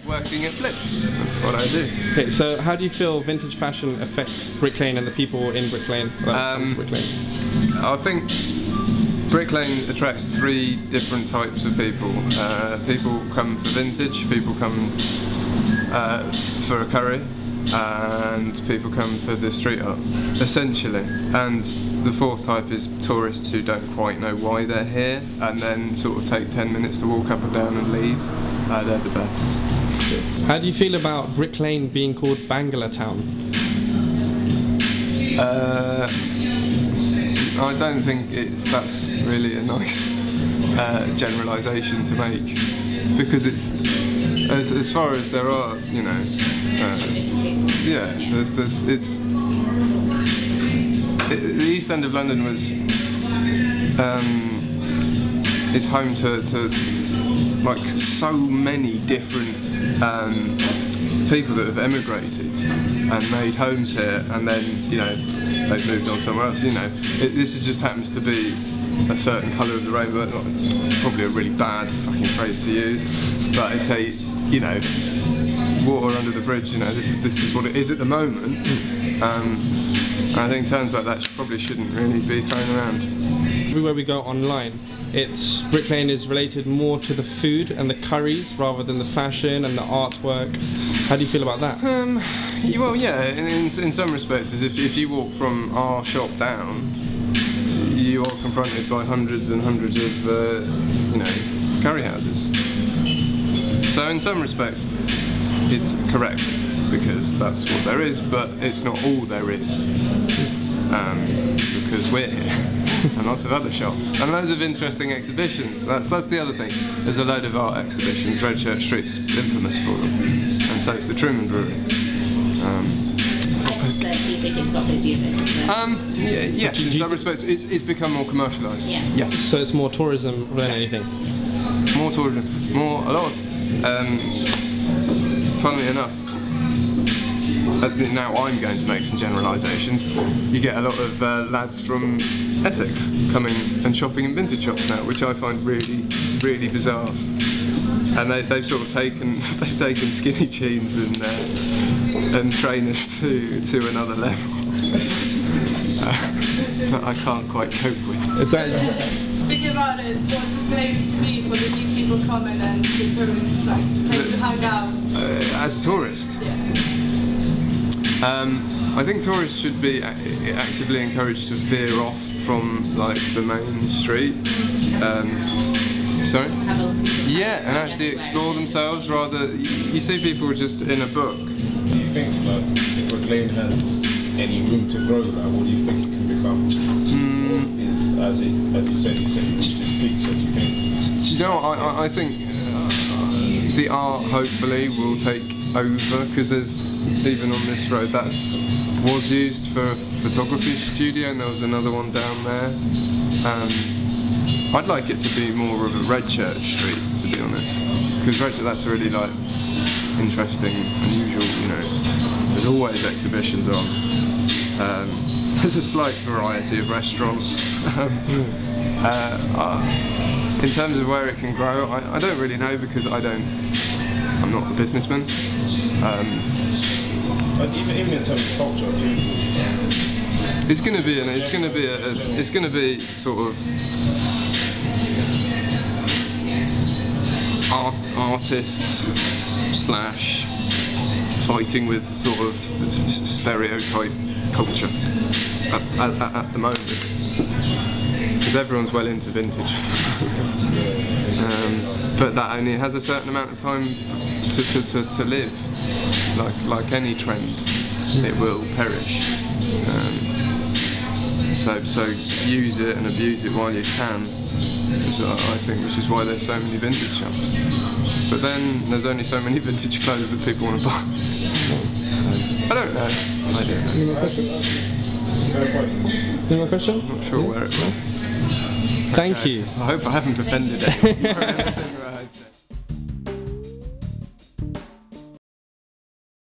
working at Blitz. That's what I do. Okay, so how do you feel vintage fashion affects Brick Lane and the people in Brick Lane? Brick Lane? I think Brick Lane attracts three different types of people. People come for vintage, people come for a curry, and people come for the street art, essentially. And the fourth type is tourists who don't quite know why they're here and then sort of take 10 minutes to walk up and down and leave. They're the best. How do you feel about Brick Lane being called Bangala Town? I don't think that's really a nice generalisation to make, because it's as far as there are, you know, yeah. The East End of London was is home to like so many different people that have emigrated and made homes here, and then, you know, they've moved on somewhere else. You know, this just happens to be a certain colour of the rainbow. It's probably a really bad fucking phrase to use, but it's a, you know, water under the bridge. You know, this is what it is at the moment. I think terms like that probably shouldn't really be thrown around. Everywhere we go online, Brick Lane is related more to the food and the curries rather than the fashion and the artwork. How do you feel about that? Well, yeah, in some respects, if you walk from our shop down, you are confronted by hundreds and hundreds of, you know, curry houses. So in some respects, it's correct, because that's what there is, but it's not all there is. Because we're here, and lots of other shops, and loads of interesting exhibitions. That's the other thing. There's a load of art exhibitions. Red Church Street's infamous for them, and so is the Truman Brewery. Do you think it's got busier than yes, in some respects, it's become more commercialised. Yeah. Yes. So it's more tourism than anything. More tourism, a lot of. Funnily enough, now I'm going to make some generalisations. You get a lot of lads from Essex coming and shopping in vintage shops now, which I find really, really bizarre. And they've sort of taken skinny jeans and trainers to another level that I can't quite cope with. Speaking about it, what's the place to be for the new people coming and the tourists, like, place to hang out? As a tourist? Yeah. I think tourists should be actively encouraged to veer off from, like, the main street. Sorry? Yeah, and actually explore themselves rather. You see people just in a book. Do you think if Brick Lane has any room to grow, what do you think it can become? As you said, you reached this peak, so do you think? Do you know what, I think the art hopefully will take over, because there's, even on this road, was used for a photography studio, and there was another one down there. I'd like it to be more of a Red Church Street, to be honest, because that's a really, like, interesting, unusual, you know, there's always exhibitions on. There's a slight variety of restaurants. In terms of where it can grow, I don't really know, because I'm not a businessman. Even in terms of culture, it's going to be sort of artist / fighting with sort of stereotype culture at the moment, because everyone's well into vintage. But that only has a certain amount of time to live. Like any trend, it will perish. So use it and abuse it while you can, I think, which is why there's so many vintage shops. But then there's only so many vintage clothes that people want to buy. I don't know. Any more questions? Any more questions? I'm not sure where it went. Thank you. I hope I haven't offended anyone.